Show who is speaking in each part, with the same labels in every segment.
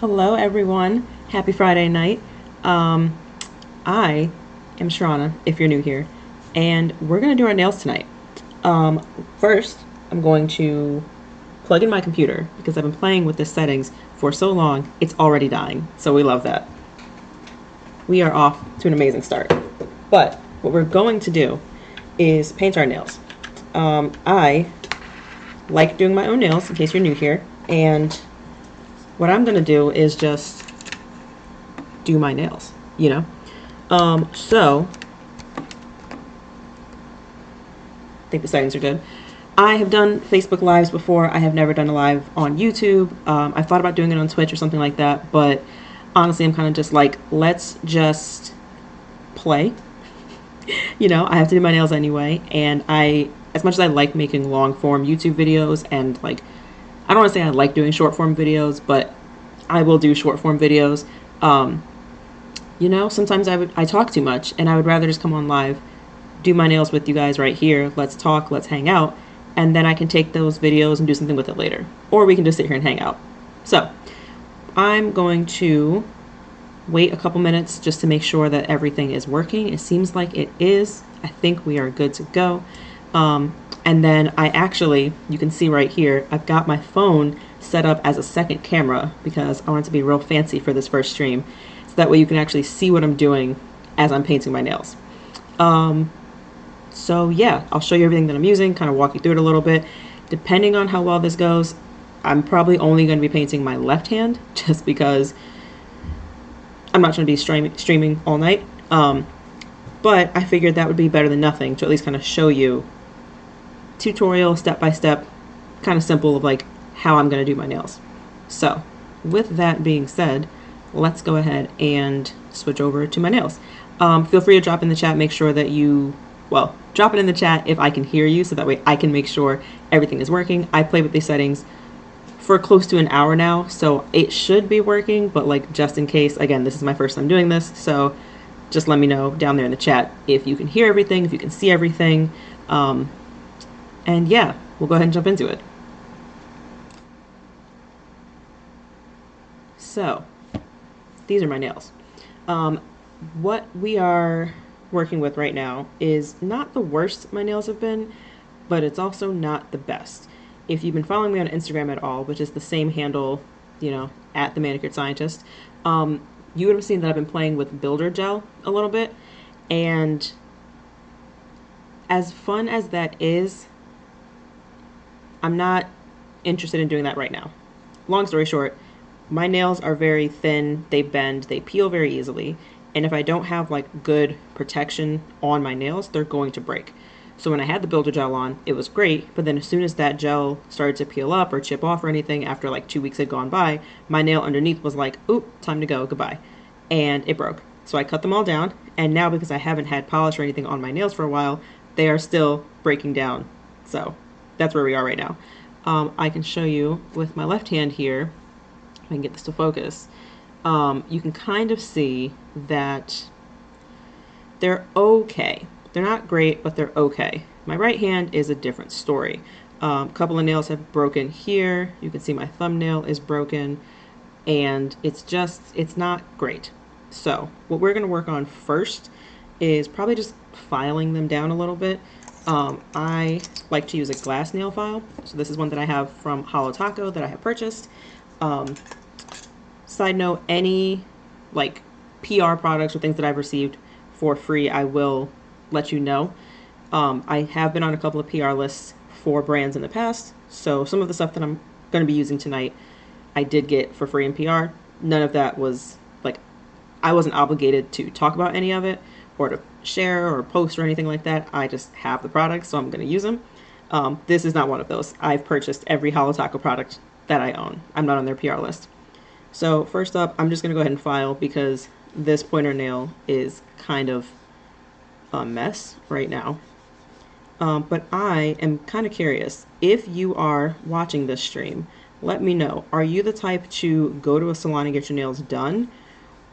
Speaker 1: Hello, everyone. Happy Friday night. Um, I am Sharana, if you're new here, and we're going to do our nails tonight. Um, First, I'm going to plug in my computer because I've been playing with the settings for so long, it's already dying. So we love that. We are off to an amazing start. But what we're going to do is paint our nails. I like doing my own nails, in case you're new here, and what I'm going to do is just do my nails, you know? So I think the settings are good. I have done Facebook Lives before. I have never done a live on YouTube. I thought about doing it on Twitch or something like that, but honestly, I'm kind of just like, let's just play. I have to do my nails anyway, and as much as I like making long form YouTube videos, and like, I don't want to say I like doing short form videos, but I will do short form videos. Sometimes I talk too much, and I would rather just come on live, do my nails with you guys right here. Let's talk, let's hang out, and then I can take those videos and do something with it later. Or we can just sit here and hang out. So I'm going to wait a couple minutes just to make sure that everything is working. It seems like it is. I think we are good to go. And then you can see right here, I've got my phone set up as a second camera because I want it to be real fancy for this first stream. So that way you can actually see what I'm doing as I'm painting my nails. So yeah, I'll show you everything that I'm using, kind of walk you through it a little bit. Depending on how well this goes, I'm probably only going to be painting my left hand just because I'm not going to be streaming all night. But I figured that would be better than nothing to at least kind of show you tutorial, step-by-step, kind of simple of like how I'm going to do my nails. So with that being said, let's go ahead and switch over to my nails. Feel free to drop in the chat, make sure that drop it in the chat if I can hear you, so that way I can make sure everything is working. I played with these settings for close to an hour now, so it should be working, but like just in case, again, this is my first time doing this, so just let me know down there in the chat if you can hear everything, if you can see everything, and yeah, we'll go ahead and jump into it. So these are my nails. What we are working with right now is not the worst my nails have been, but it's also not the best. If you've been following me on Instagram at all, which is the same handle, at the Manicure Scientist, you would have seen that I've been playing with builder gel a little bit, and as fun as that is, I'm not interested in doing that right now. Long story short, my nails are very thin, they bend, they peel very easily, and if I don't have like good protection on my nails, they're going to break. So when I had the builder gel on, it was great, but then as soon as that gel started to peel up or chip off or anything after like 2 weeks had gone by, my nail underneath was like, oop, time to go, goodbye. And it broke. So I cut them all down, and now because I haven't had polish or anything on my nails for a while, they are still breaking down. So that's where we are right now. I can show you with my left hand here, if I can get this to focus, you can kind of see that they're okay. They're not great, but they're okay. My right hand is a different story. A couple of nails have broken here. You can see my thumbnail is broken, and it's not great. So what we're going to work on first is probably just filing them down a little bit. I like to use a glass nail file. So this is one that I have from Holo Taco that I have purchased. Side note, any like PR products or things that I've received for free, I will let you know. I have been on a couple of PR lists for brands in the past, so some of the stuff that I'm going to be using tonight I did get for free in PR. None of that was like, I wasn't obligated to talk about any of it or to share or post or anything like that. I just have the products, so I'm going to use them. This is not one of those. I've purchased every Holo Taco product that I own. I'm not on their PR list. So first up, I'm just going to go ahead and file because this pointer nail is kind of a mess right now. But I am kind of curious, if you are watching this stream, let me know. Are you the type to go to a salon and get your nails done,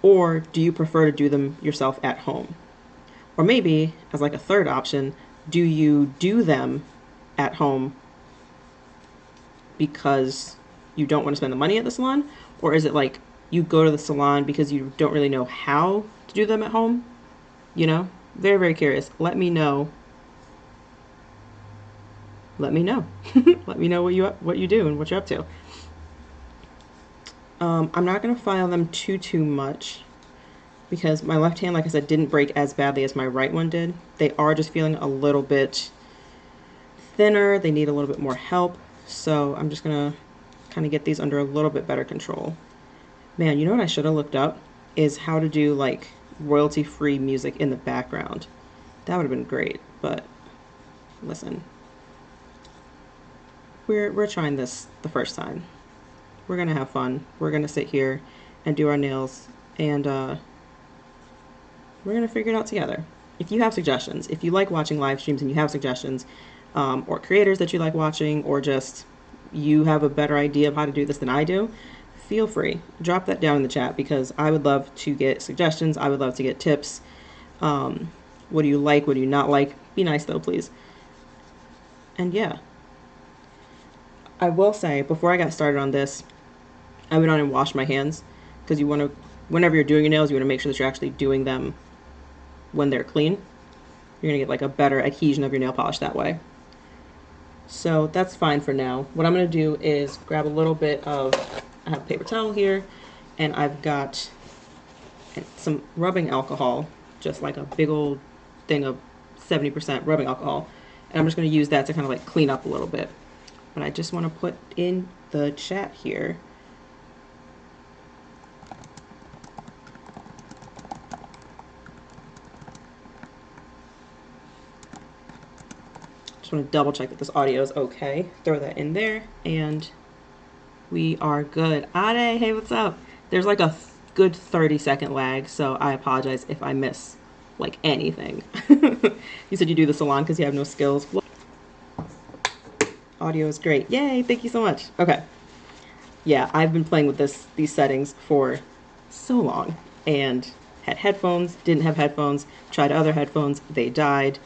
Speaker 1: or do you prefer to do them yourself at home? Or maybe, as like a third option, do you do them at home because you don't want to spend the money at the salon? Or is it like you go to the salon because you don't really know how to do them at home, you know, very, very curious. Let me know. Let me know. Let me know what you do and what you're up to. I'm not going to file them too much because my left hand, like I said, didn't break as badly as my right one did. They are just feeling a little bit thinner. They need a little bit more help. So I'm just going to kind of get these under a little bit better control. Man, you know what I should have looked up is how to do like royalty-free music in the background. That would have been great, but listen, we're trying this the first time. We're gonna have fun. We're gonna sit here and do our nails, and we're gonna figure it out together. If you have suggestions, if you like watching live streams and you have suggestions, or creators that you like watching, or just you have a better idea of how to do this than I do, feel free. Drop that down in the chat because I would love to get suggestions. I would love to get tips. What do you like? What do you not like? Be nice though, please. And yeah, I will say before I got started on this, I went on and washed my hands because you want to, whenever you're doing your nails, you want to make sure that you're actually doing them when they're clean. You're gonna get like a better adhesion of your nail polish that way. So that's fine for now. What I'm gonna do is grab a little bit of, I have a paper towel here, and I've got some rubbing alcohol, just like a big old thing of 70% rubbing alcohol. And I'm just gonna use that to kind of like clean up a little bit. But I just wanna put in the chat here, just want to double check that this audio is okay. Throw that in there and we are good. Ade, hey, what's up? There's like a good 30-second lag, so I apologize if I miss like anything. You said you do the salon because you have no skills. Audio is great. Yay, thank you so much. Okay. Yeah, I've been playing with these settings for so long and had headphones, didn't have headphones, tried other headphones, they died.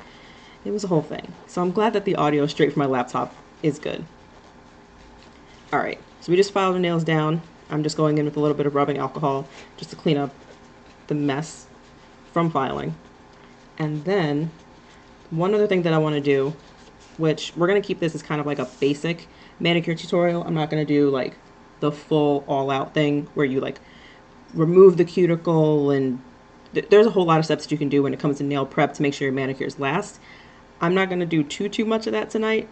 Speaker 1: It was a whole thing. So I'm glad that the audio straight from my laptop is good. All right, so we just filed our nails down. I'm just going in with a little bit of rubbing alcohol just to clean up the mess from filing. And then one other thing that I want to do, which we're going to keep this as kind of like a basic manicure tutorial. I'm not going to do like the full all-out thing where you like remove the cuticle and there's a whole lot of steps that you can do when it comes to nail prep to make sure your manicures last. I'm not going to do too much of that tonight,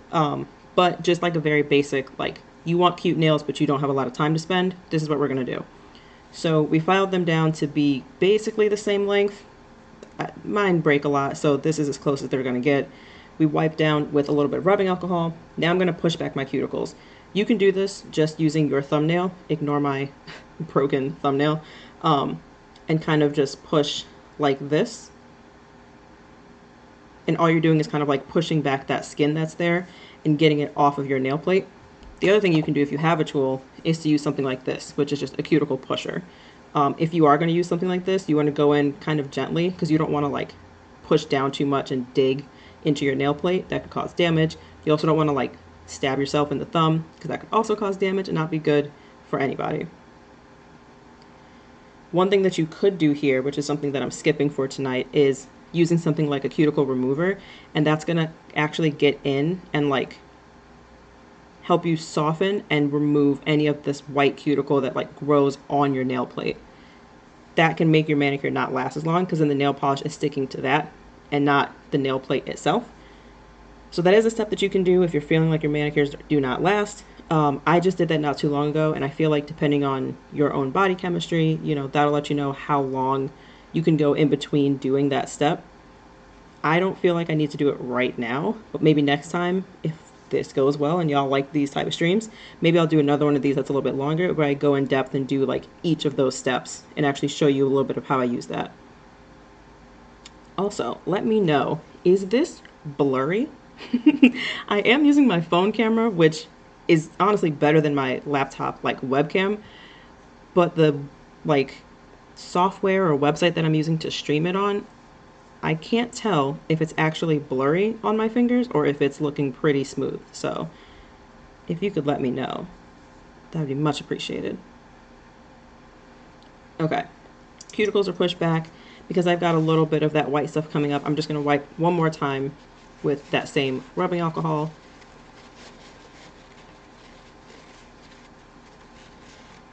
Speaker 1: but just like a very basic, like you want cute nails, but you don't have a lot of time to spend. This is what we're going to do. So we filed them down to be basically the same length. Mine break a lot, so this is as close as they're going to get. We wipe down with a little bit of rubbing alcohol. Now I'm going to push back my cuticles. You can do this just using your thumbnail. Ignore my broken thumbnail. And kind of just push like this. And all you're doing is kind of like pushing back that skin that's there and getting it off of your nail plate. The other thing you can do if you have a tool is to use something like this, which is just a cuticle pusher. If you are going to use something like this, you want to go in kind of gently because you don't want to like push down too much and dig into your nail plate. That could cause damage. You also don't want to like stab yourself in the thumb because that could also cause damage and not be good for anybody. One thing that you could do here, which is something that I'm skipping for tonight, is using something like a cuticle remover, and that's going to actually get in and like help you soften and remove any of this white cuticle that like grows on your nail plate. That can make your manicure not last as long because then the nail polish is sticking to that and not the nail plate itself. So that is a step that you can do if you're feeling like your manicures do not last. I just did that not too long ago, and I feel like depending on your own body chemistry, you know, that'll let you know how long you can go in between doing that step. I don't feel like I need to do it right now, but maybe next time, if this goes well and y'all like these type of streams, maybe I'll do another one of these that's a little bit longer where I go in depth and do like each of those steps and actually show you a little bit of how I use that. Also, let me know, is this blurry? I am using my phone camera, which is honestly better than my laptop like webcam, but the like software or website that I'm using to stream it on, I can't tell if it's actually blurry on my fingers or if it's looking pretty smooth. So if you could let me know, that would be much appreciated. Okay, cuticles are pushed back. Because I've got a little bit of that white stuff coming up, I'm just going to wipe one more time with that same rubbing alcohol.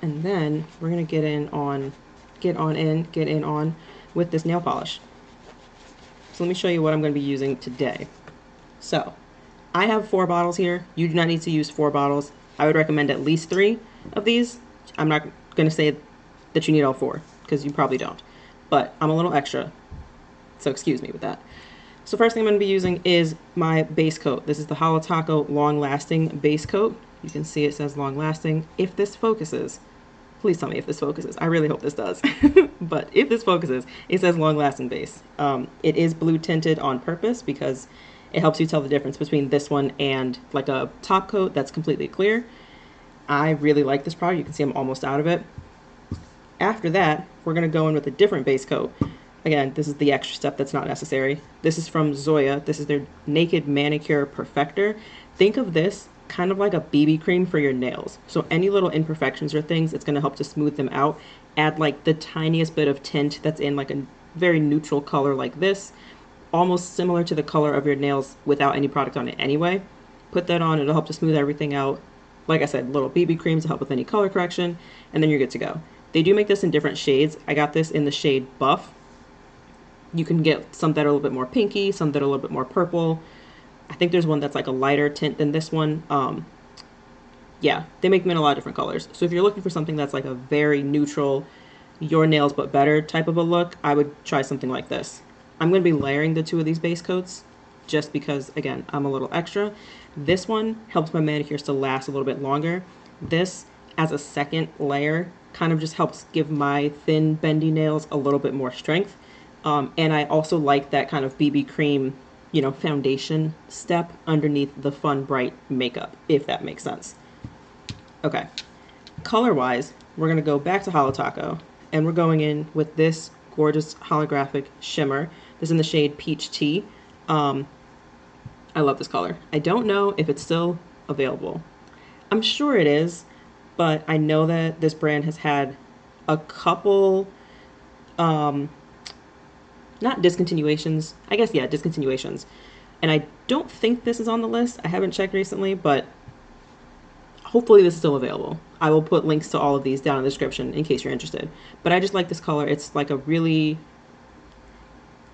Speaker 1: And then we're going to get in on with this nail polish. So let me show you what I'm going to be using today. So I have 4 bottles here. You do not need to use 4 bottles. I would recommend at least 3 of these. I'm not going to say that you need all 4 because you probably don't. But I'm a little extra, so excuse me with that. So first thing I'm going to be using is my base coat. This is the Holo Taco Long Lasting Base Coat. You can see it says Long Lasting. If this focuses, please tell me if this focuses. I really hope this does. But if this focuses, it says Long Lasting Base. It is blue tinted on purpose because it helps you tell the difference between this one and like a top coat that's completely clear. I really like this product. You can see I'm almost out of it. After that, we're going to go in with a different base coat. Again, this is the extra step that's not necessary. This is from Zoya. This is their Naked Manicure Perfector. Think of this kind of like a BB cream for your nails. So any little imperfections or things, it's going to help to smooth them out. Add like the tiniest bit of tint that's in like a very neutral color like this, almost similar to the color of your nails without any product on it anyway. Put that on, it'll help to smooth everything out. Like I said, little BB creams to help with any color correction, and then you're good to go. They do make this in different shades. I got this in the shade Buff. You can get some that are a little bit more pinky, some that are a little bit more purple. I think there's one that's like a lighter tint than this one. Yeah, they make them in a lot of different colors. So if you're looking for something that's like a very neutral, your nails but better type of a look, I would try something like this. I'm going to be layering the 2 of these base coats just because, again, I'm a little extra. This one helps my manicures to last a little bit longer. This, as a second layer, kind of just helps give my thin, bendy nails a little bit more strength. And I also like that kind of BB cream, you know, foundation step underneath the fun, bright makeup, if that makes sense. Okay, color-wise, we're going to go back to Holo Taco, and we're going in with this gorgeous holographic shimmer. This is in the shade Peach Tea. I love this color. I don't know if it's still available. I'm sure it is, but I know that this brand has had a couple, not discontinuations, I guess, yeah, discontinuations. And I don't think this is on the list. I haven't checked recently, but hopefully this is still available. I will put links to all of these down in the description in case you're interested. But I just like this color. It's like a really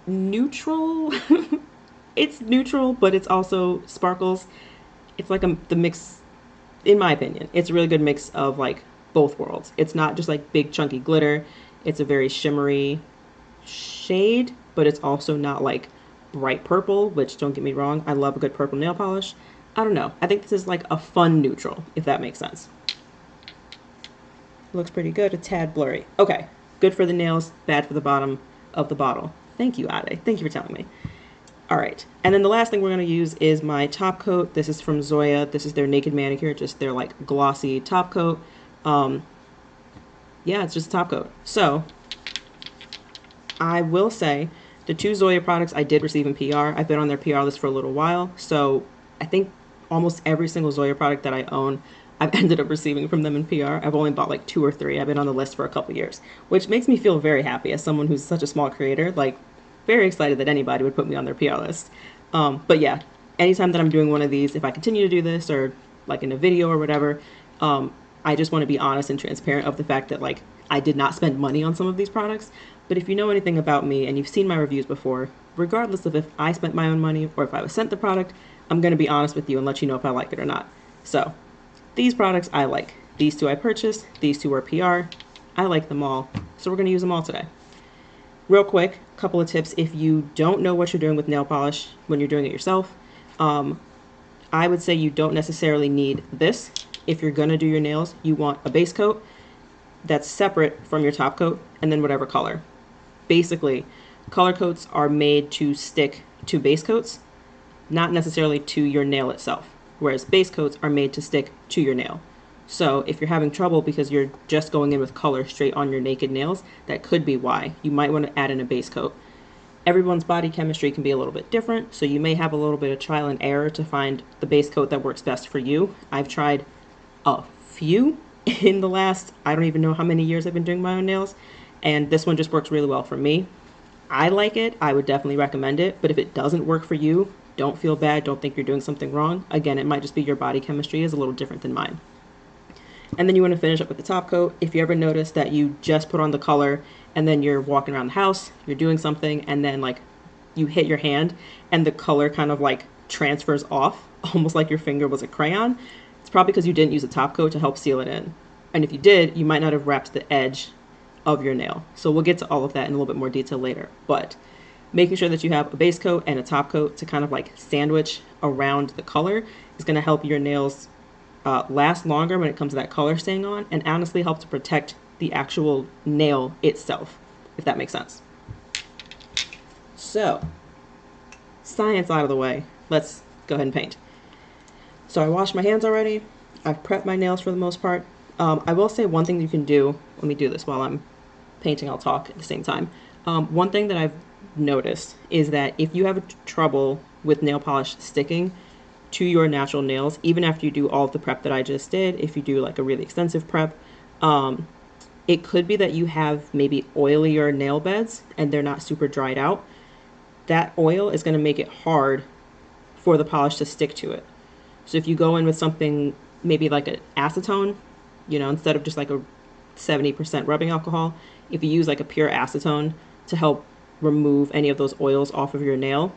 Speaker 1: neutral, it's neutral, but it's also sparkles. It's like the mix, in my opinion, it's a really good mix of like both worlds. It's not just like big chunky glitter. It's a very shimmery shade, but it's also not like bright purple, which, don't get me wrong, I love a good purple nail polish. I don't know. I think this is like a fun neutral, if that makes sense. Looks pretty good, a tad blurry. Okay, good for the nails, bad for the bottom of the bottle. Thank you, Ade. Thank you for telling me. All right, and then the last thing we're going to use is my top coat. This is from Zoya. This is their Naked Manicure, just their like glossy top coat. Yeah, it's just a top coat. So I will say the 2 Zoya products I did receive in PR. I've been on their PR list for a little while, so I think almost every single Zoya product that I own, I've ended up receiving from them in PR. I've only bought like 2 or 3. I've been on the list for a couple years, which makes me feel very happy as someone who's such a small creator. Like, very excited that anybody would put me on their PR list. But yeah, anytime that I'm doing one of these, if I continue to do this or like in a video or whatever, I just want to be honest and transparent of the fact that like I did not spend money on some of these products. But if you know anything about me and you've seen my reviews before, regardless of if I spent my own money or if I was sent the product, I'm going to be honest with you and let you know if I like it or not. So these products I like. These 2 I purchased. These 2 are PR. I like them all. So we're going to use them all today. Real quick, a couple of tips. If you don't know what you're doing with nail polish when you're doing it yourself, I would say you don't necessarily need this. If you're going to do your nails, you want a base coat that's separate from your top coat and then whatever color. Basically, color coats are made to stick to base coats, not necessarily to your nail itself, whereas base coats are made to stick to your nail. So if you're having trouble because you're just going in with color straight on your naked nails, that could be why. You might want to add in a base coat. Everyone's body chemistry can be a little bit different, so you may have a little bit of trial and error to find the base coat that works best for you. I've tried a few in the last, I don't even know how many years I've been doing my own nails, and this one just works really well for me. I like it. I would definitely recommend it. But if it doesn't work for you, don't feel bad. Don't think you're doing something wrong. Again, it might just be your body chemistry is a little different than mine. And then you want to finish up with the top coat. If you ever notice that you just put on the color and then you're walking around the house, you're doing something, and then like you hit your hand and the color kind of like transfers off, almost like your finger was a crayon, it's probably because you didn't use a top coat to help seal it in. And if you did, you might not have wrapped the edge of your nail. So we'll get to all of that in a little bit more detail later. But making sure that you have a base coat and a top coat to kind of like sandwich around the color is going to help your nails last longer when it comes to that color staying on, and honestly help to protect the actual nail itself, if that makes sense. So, science out of the way, let's go ahead and paint. So I washed my hands already. I've prepped my nails for the most part. I will say one thing you can do, let me do this while I'm painting, I'll talk at the same time. One thing that I've noticed is that if you have trouble with nail polish sticking to your natural nails, even after you do all of the prep that I just did, if you do like a really extensive prep, it could be that you have maybe oilier nail beds and they're not super dried out. That oil is going to make it hard for the polish to stick to it. So if you go in with something maybe like an acetone, you know, instead of just like a 70% rubbing alcohol, if you use like a pure acetone to help remove any of those oils off of your nail,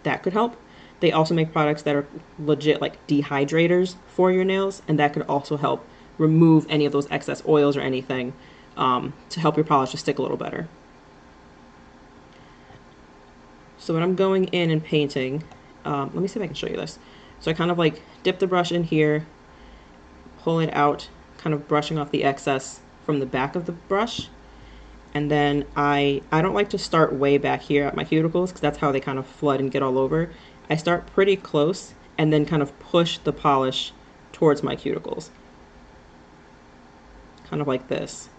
Speaker 1: that could help. They also make products that are legit like dehydrators for your nails, and that could also help remove any of those excess oils or anything to help your polish to stick a little better. So when I'm going in and painting, let me see if I can show you this. So I kind of like dip the brush in here, pull it out, kind of brushing off the excess from the back of the brush. And then I don't like to start way back here at my cuticles because that's how they kind of flood and get all over. I start pretty close and then kind of push the polish towards my cuticles. Kind of like this.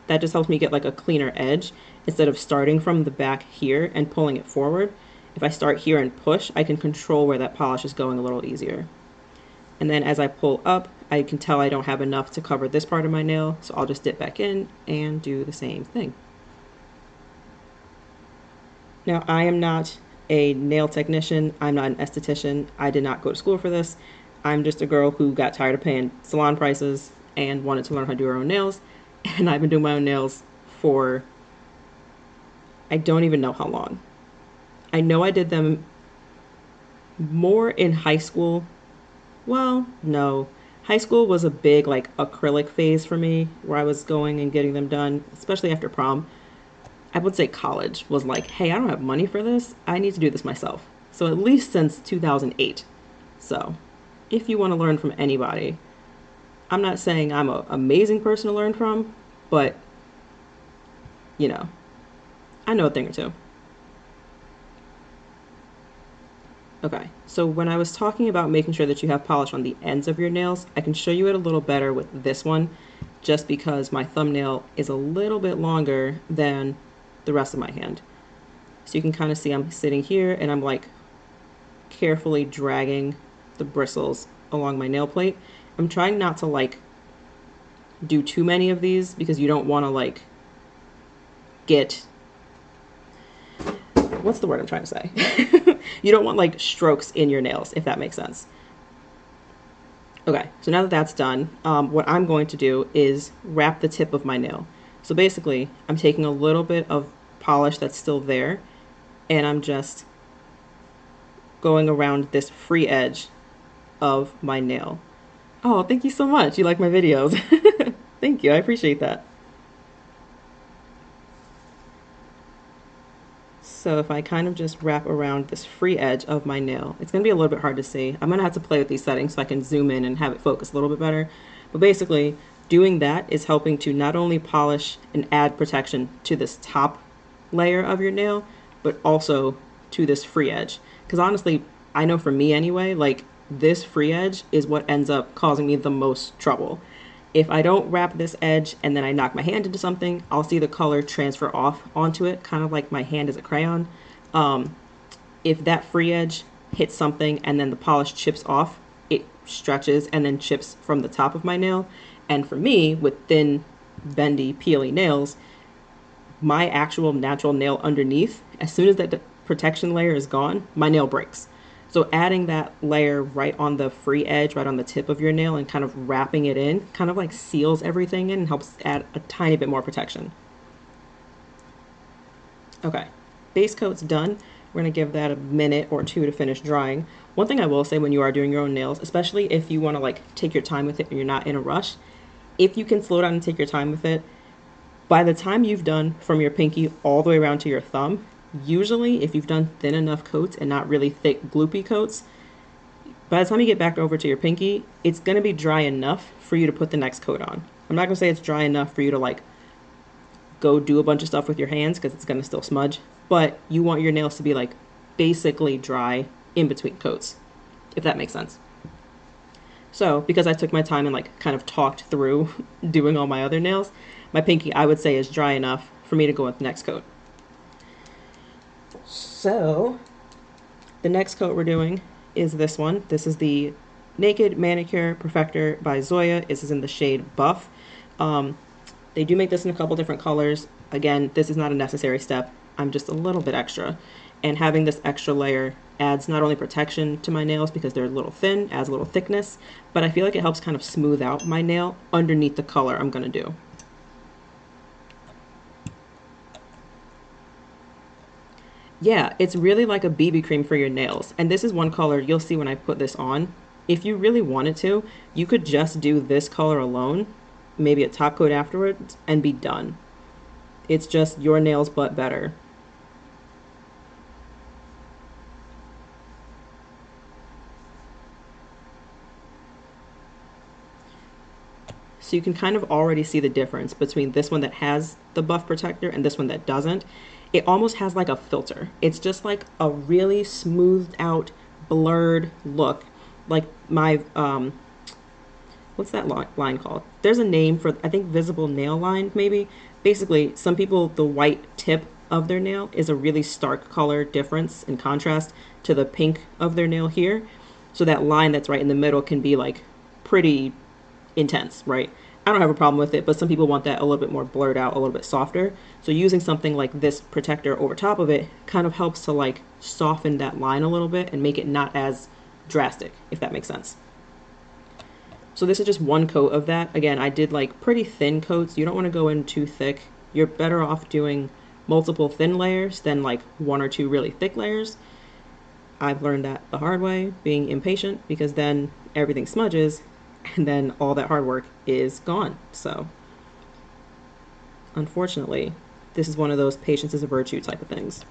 Speaker 1: That just helps me get like a cleaner edge instead of starting from the back here and pulling it forward. If I start here and push, I can control where that polish is going a little easier. And then as I pull up, I can tell I don't have enough to cover this part of my nail, so I'll just dip back in and do the same thing. Now, I am not a nail technician. I'm not an esthetician. I did not go to school for this. I'm just a girl who got tired of paying salon prices and wanted to learn how to do her own nails. And I've been doing my own nails for, I don't even know how long. I know I did them more in high school. Well, no. High school was a big like acrylic phase for me where I was going and getting them done, especially after prom. I would say college was like, hey, I don't have money for this. I need to do this myself. So at least since 2008. So if you want to learn from anybody, I'm not saying I'm an amazing person to learn from, but you know, I know a thing or two. Okay, so when I was talking about making sure that you have polish on the ends of your nails, I can show you it a little better with this one, just because my thumbnail is a little bit longer than the rest of my hand. So you can kind of see I'm sitting here and I'm like carefully dragging the bristles along my nail plate. I'm trying not to like do too many of these because you don't want to like get, what's the word I'm trying to say? You don't want like strokes in your nails, if that makes sense. Okay, so now that that's done, what I'm going to do is wrap the tip of my nail. So basically, I'm taking a little bit of polish that's still there, and I'm just going around this free edge of my nail. Oh, thank you so much. You like my videos. Thank you, I appreciate that. So if I kind of just wrap around this free edge of my nail, it's going to be a little bit hard to see. I'm going to have to play with these settings so I can zoom in and have it focus a little bit better. But basically, doing that is helping to not only polish and add protection to this top layer of your nail, but also to this free edge. Because honestly, I know for me anyway, like this free edge is what ends up causing me the most trouble. If I don't wrap this edge and then I knock my hand into something, I'll see the color transfer off onto it, kind of like my hand is a crayon. If that free edge hits something and then the polish chips off, it stretches and then chips from the top of my nail. And for me, with thin, bendy, peely nails, my actual natural nail underneath, as soon as that protection layer is gone, my nail breaks. So adding that layer right on the free edge, right on the tip of your nail, and kind of wrapping it in, kind of like seals everything in and helps add a tiny bit more protection. Okay, base coat's done. We're gonna give that a minute or two to finish drying. One thing I will say when you are doing your own nails, especially if you wanna like take your time with it and you're not in a rush, if you can slow down and take your time with it, by the time you've done from your pinky all the way around to your thumb, usually if you've done thin enough coats and not really thick gloopy coats, by the time you get back over to your pinky, it's gonna be dry enough for you to put the next coat on. I'm not gonna say it's dry enough for you to like go do a bunch of stuff with your hands because it's gonna still smudge, but you want your nails to be like basically dry in between coats, if that makes sense. So because I took my time and like kind of talked through doing all my other nails, my pinky I would say is dry enough for me to go with the next coat. So the next coat we're doing is this one. This is the Naked Manicure Perfector by Zoya. This is in the shade Buff. They do make this in a couple different colors. Again, this is not a necessary step. I'm just a little bit extra. And having this extra layer adds not only protection to my nails because they're a little thin, adds a little thickness, but I feel like it helps kind of smooth out my nail underneath the color I'm gonna do. Yeah, it's really like a BB cream for your nails. And this is one color you'll see when I put this on. If you really wanted to, you could just do this color alone, maybe a top coat afterwards, and be done. It's just your nails but better. So you can kind of already see the difference between this one that has the buff protector and this one that doesn't. It almost has like a filter. It's just like a really smoothed out, blurred look. Like my, what's that line called? There's a name for, I think, visible nail line, maybe. Basically, some people, the white tip of their nail is a really stark color difference in contrast to the pink of their nail here. So that line that's right in the middle can be like pretty intense, right? I don't have a problem with it, but some people want that a little bit more blurred out, a little bit softer. So using something like this protector over top of it kind of helps to like soften that line a little bit and make it not as drastic, if that makes sense. So this is just one coat of that. Again, I did like pretty thin coats. You don't want to go in too thick. You're better off doing multiple thin layers than like one or two really thick layers. I've learned that the hard way, being impatient, because then everything smudges and then all that hard work is gone. So unfortunately, this is one of those patience is a virtue type of things.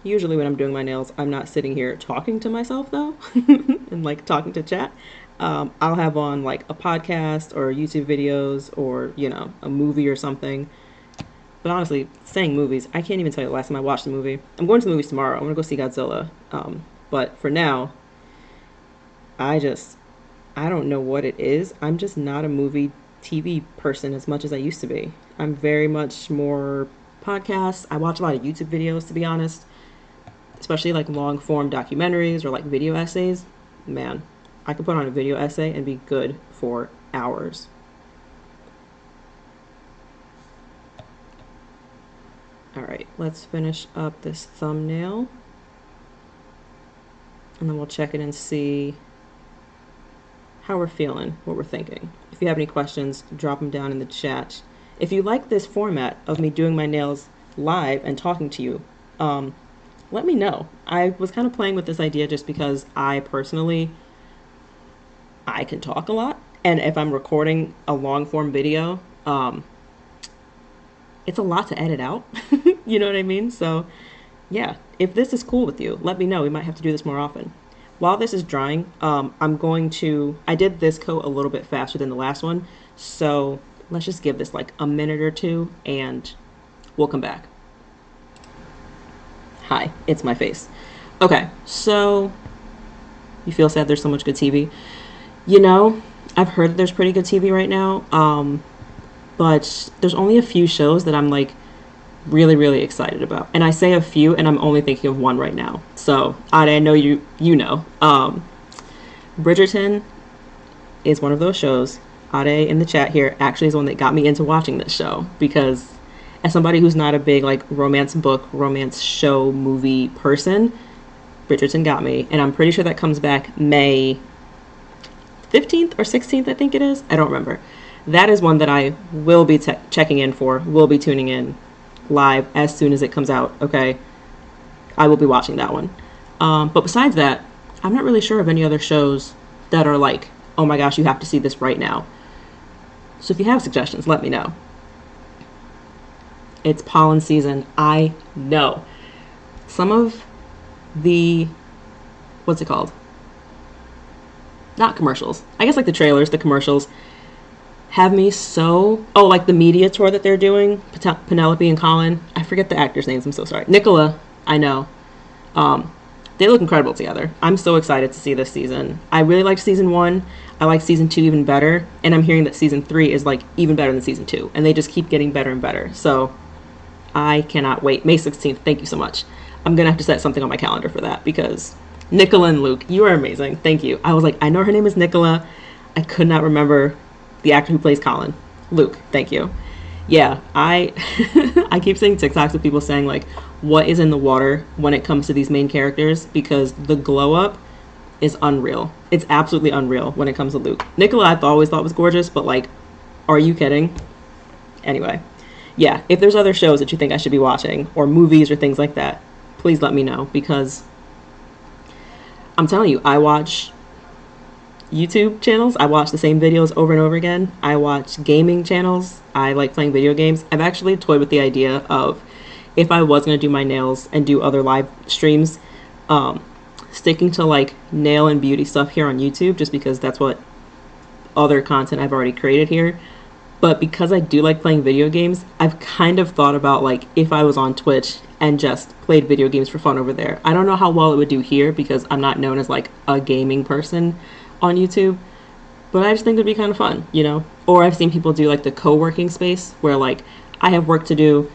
Speaker 1: Usually when I'm doing my nails, I'm not sitting here talking to myself though, and like talking to chat. I'll have on like a podcast or YouTube videos or, you know, a movie or something. But honestly, saying movies, I can't even tell you the last time I watched a movie. I'm going to the movies tomorrow. I'm going to go see Godzilla. But for now, I don't know what it is. I'm just not a movie TV person as much as I used to be. I'm very much more podcasts. I watch a lot of YouTube videos, to be honest, especially like long form documentaries or like video essays. Man, I could put on a video essay and be good for hours. All right, let's finish up this thumbnail. And then we'll check it and see how we're feeling, what we're thinking. If you have any questions, drop them down in the chat. If you like this format of me doing my nails live and talking to you, let me know. I was kind of playing with this idea just because I personally can talk a lot. And if I'm recording a long form video, it's a lot to edit out. You know what I mean? So yeah, if this is cool with you, let me know. We might have to do this more often. While this is drying, I did this coat a little bit faster than the last one. So let's just give this like a minute or two and we'll come back. Hi, it's my face. Okay, so you feel sad there's so much good TV? You know, I've heard that there's pretty good TV right now, but there's only a few shows that I'm like really, really excited about. And I say a few, and I'm only thinking of one right now. So I know you know. Bridgerton is one of those shows Ade in the chat here actually is the one that got me into watching this show, because as somebody who's not a big like romance book, romance show, movie person, Bridgerton got me, and I'm pretty sure that comes back May 15th or 16th, I think it is. I don't remember. That is one that I will be checking in for, will be tuning in live as soon as it comes out, okay? I will be watching that one. But besides that, I'm not really sure of any other shows that are like, oh my gosh, you have to see this right now. So if you have suggestions, let me know. It's pollen season. I know. Some of the, what's it called? Not commercials. I guess like the trailers, the commercials have me so, oh, like the media tour that they're doing, Penelope and Colin. I forget the actors' names. I'm so sorry. Nicola, I know. They look incredible together. I'm so excited to see this season. I really liked season 1. I like season 2 even better. And I'm hearing that season 3 is like even better than season 2. And they just keep getting better and better. So I cannot wait. May 16th. Thank you so much. I'm going to have to set something on my calendar for that, because Nicola and Luke, you are amazing. Thank you. I was like, I know her name is Nicola. I could not remember the actor who plays Colin. Luke, thank you. Yeah, I I keep seeing TikToks of people saying like, what is in the water when it comes to these main characters, because the glow up is unreal. It's absolutely unreal when it comes to Luke. Nicola I've always thought was gorgeous, but like, are you kidding? Anyway, yeah, if there's other shows that you think I should be watching, or movies or things like that, please let me know, because I'm telling you, I watch YouTube channels. I watch the same videos over and over again. I watch gaming channels. I like playing video games. I've actually toyed with the idea of, if I was going to do my nails and do other live streams, sticking to like nail and beauty stuff here on YouTube, just because that's what other content I've already created here. But because I do like playing video games, I've kind of thought about like, if I was on Twitch and just played video games for fun over there. I don't know how well it would do here, because I'm not known as like a gaming person on YouTube, but I just think it'd be kind of fun, you know? Or I've seen people do like the co-working space, where like, I have work to do,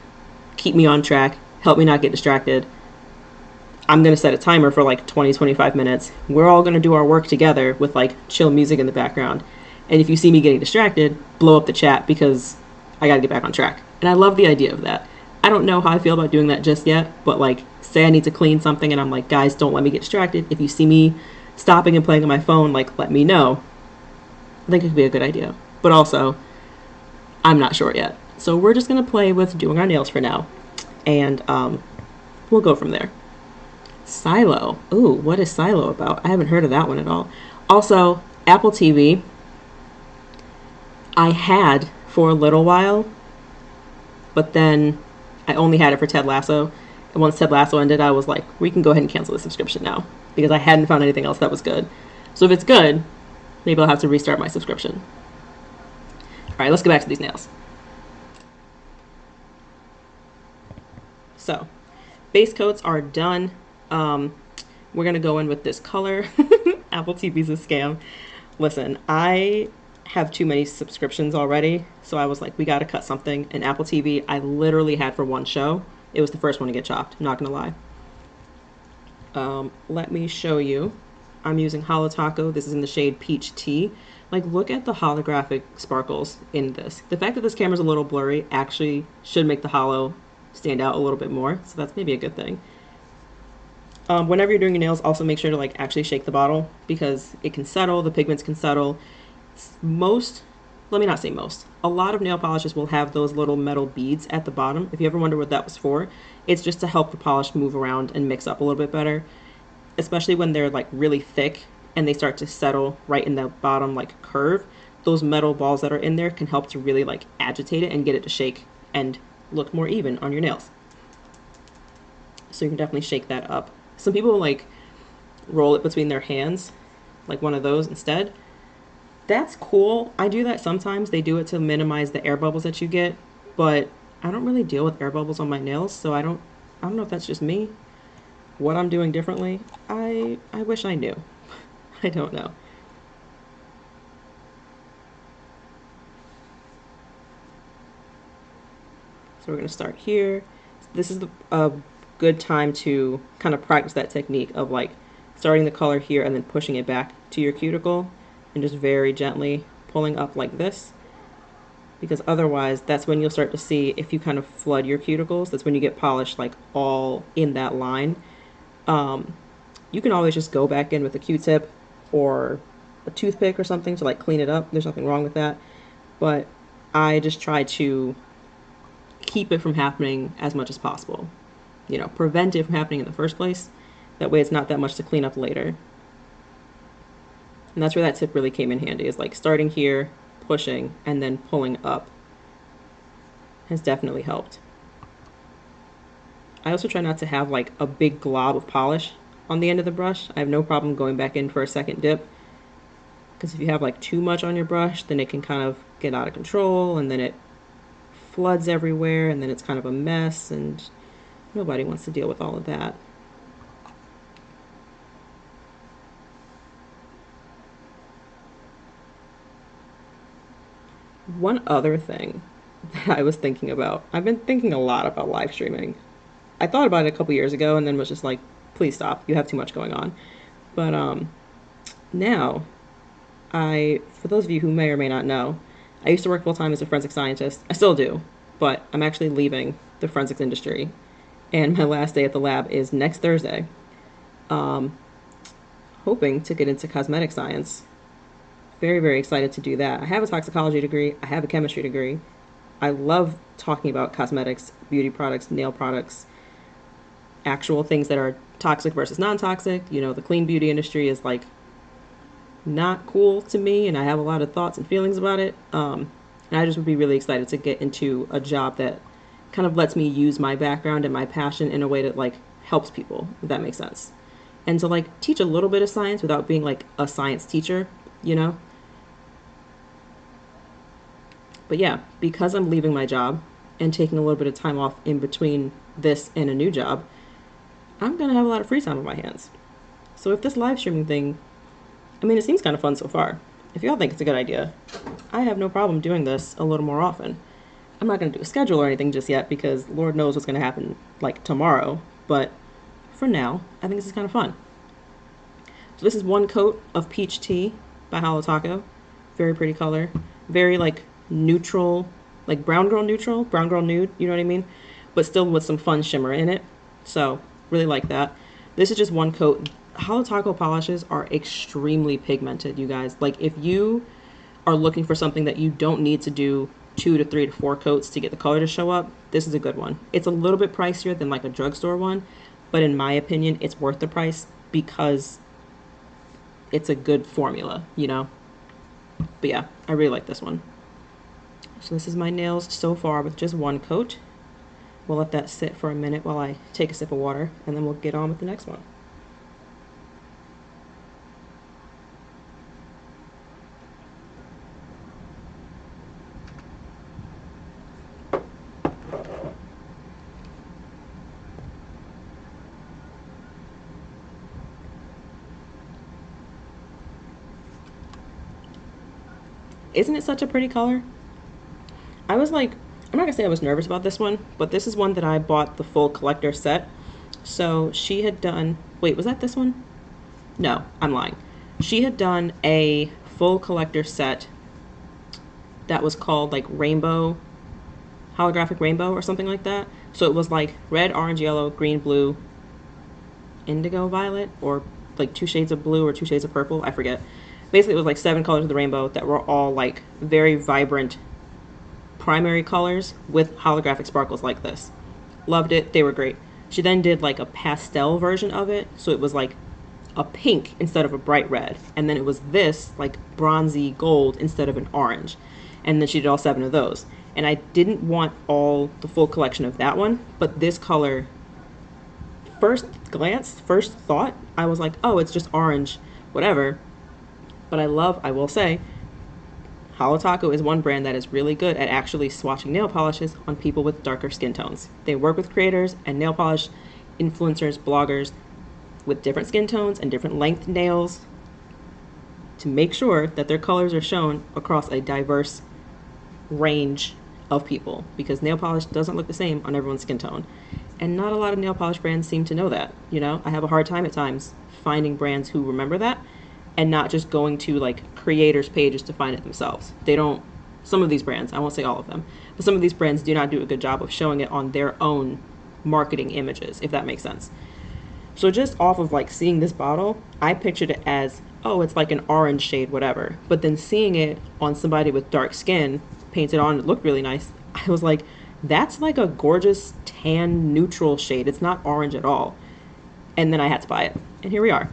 Speaker 1: keep me on track, help me not get distracted. I'm going to set a timer for like 20-25 minutes. We're all going to do our work together with like chill music in the background. And if you see me getting distracted, blow up the chat, because I got to get back on track. And I love the idea of that. I don't know how I feel about doing that just yet, but like, say I need to clean something and I'm like, guys, don't let me get distracted. If you see me stopping and playing on my phone, like, let me know. I think it could be a good idea. But also, I'm not sure yet. So we're just going to play with doing our nails for now. And we'll go from there. Silo. Ooh, what is Silo about? I haven't heard of that one at all. Also, Apple TV, I had for a little while, but then I only had it for Ted Lasso. And once Ted Lasso ended, I was like, we can go ahead and cancel the subscription now, because I hadn't found anything else that was good. So if it's good, maybe I'll have to restart my subscription. All right, let's get back to these nails. So, base coats are done. We're going to go in with this color. Apple TV's a scam. Listen, I have too many subscriptions already, so I was like, we got to cut something. And Apple TV, I literally had for one show. It was the first one to get chopped, I'm not going to lie. Let me show you. I'm using Holo Taco. This is in the shade Peach Tea. Like, look at the holographic sparkles in this. The fact that this camera's a little blurry actually should make the holo stand out a little bit more, so that's maybe a good thing. Whenever you're doing your nails, also make sure to like actually shake the bottle, because it can settle, the pigments can settle. Let me not say most, a lot of nail polishes will have those little metal beads at the bottom. If you ever wonder what that was for, it's just to help the polish move around and mix up a little bit better, especially when they're like really thick and they start to settle right in the bottom like curve. Those metal balls that are in there can help to really like agitate it and get it to shake and look more even on your nails. So you can definitely shake that up. Some people like roll it between their hands, like one of those instead. That's cool. I do that sometimes. They do it to minimize the air bubbles that you get, but I don't really deal with air bubbles on my nails, so I don't know if that's just me. What I'm doing differently, I wish I knew. I don't know. So we're going to start here. This is a good time to kind of practice that technique of like starting the color here and then pushing it back to your cuticle and just very gently pulling up like this, because otherwise that's when you'll start to see, if you kind of flood your cuticles, that's when you get polish like all in that line. You can always just go back in with a Q-tip or a toothpick or something to like clean it up. There's nothing wrong with that. But I just try to keep it from happening as much as possible. You know, prevent it from happening in the first place. That way it's not that much to clean up later. And that's where that tip really came in handy, is like starting here, pushing, and then pulling up has definitely helped. I also try not to have like a big glob of polish on the end of the brush. I have no problem going back in for a second dip, because if you have like too much on your brush, then it can kind of get out of control, and then it floods everywhere, and then it's kind of a mess, and nobody wants to deal with all of that. One other thing that I was thinking about, I've been thinking a lot about live streaming. I thought about it a couple years ago and then was just like, please stop, you have too much going on. But now, for those of you who may or may not know, I used to work full time as a forensic scientist. I still do, but I'm actually leaving the forensics industry, and my last day at the lab is next Thursday. Hoping to get into cosmetic science. Very, very excited to do that. I have a toxicology degree. I have a chemistry degree. I love talking about cosmetics, beauty products, nail products, actual things that are toxic versus non-toxic. You know, the clean beauty industry is like not cool to me, and I have a lot of thoughts and feelings about it. And I just would be really excited to get into a job that kind of lets me use my background and my passion in a way that like helps people, if that makes sense. And to like teach a little bit of science without being like a science teacher, you know? But yeah, because I'm leaving my job and taking a little bit of time off in between this and a new job, I'm gonna have a lot of free time on my hands. So if this live streaming thing, I mean, it seems kind of fun so far. If y'all think it's a good idea, I have no problem doing this a little more often. I'm not gonna do a schedule or anything just yet, because Lord knows what's gonna happen like tomorrow, but for now, I think this is kind of fun. So this is one coat of Peach Tea by Holo Taco. Very pretty color. Very like neutral, like brown girl neutral, brown girl nude, you know what I mean? But still with some fun shimmer in it. So really like that. This is just one coat. Holo Taco polishes are extremely pigmented, you guys. Like if you are looking for something that you don't need to do 2 to 3 to 4 coats to get the color to show up, this is a good one. It's a little bit pricier than like a drugstore one, but in my opinion, it's worth the price because it's a good formula, you know? But yeah, I really like this one. So this is my nails so far with just one coat. We'll let that sit for a minute while I take a sip of water, and then we'll get on with the next one. Isn't it such a pretty color? I was like, I'm not gonna say I was nervous about this one, but this is one that I bought the full collector set. So she had done, wait, was that this one? No, I'm lying. She had done a full collector set that was called like Rainbow, Holographic Rainbow or something like that. So it was like red, orange, yellow, green, blue, indigo, violet, or like 2 shades of blue or 2 shades of purple, I forget. Basically, it was like 7 colors of the rainbow that were all like very vibrant primary colors with holographic sparkles like this. Loved it. They were great. She then did like a pastel version of it. So it was like a pink instead of a bright red. And then it was this like bronzy gold instead of an orange. And then she did all 7 of those. And I didn't want all the full collection of that one, but this color, first glance, first thought, I was like, oh, it's just orange, whatever. But I will say, Holo Taco is one brand that is really good at actually swatching nail polishes on people with darker skin tones. They work with creators and nail polish influencers, bloggers with different skin tones and different length nails to make sure that their colors are shown across a diverse range of people, because nail polish doesn't look the same on everyone's skin tone. And not a lot of nail polish brands seem to know that, you know? I have a hard time at times finding brands who remember that. and not just going to like creators pages to find it themselves. They don't, some of these brands, I won't say all of them, but some of these brands do not do a good job of showing it on their own marketing images, if that makes sense. So just off of like seeing this bottle, I pictured it as, oh, it's like an orange shade, whatever. But then seeing it on somebody with dark skin, painted on, it looked really nice. I was like, that's like a gorgeous tan neutral shade. It's not orange at all. And then I had to buy it. And here we are.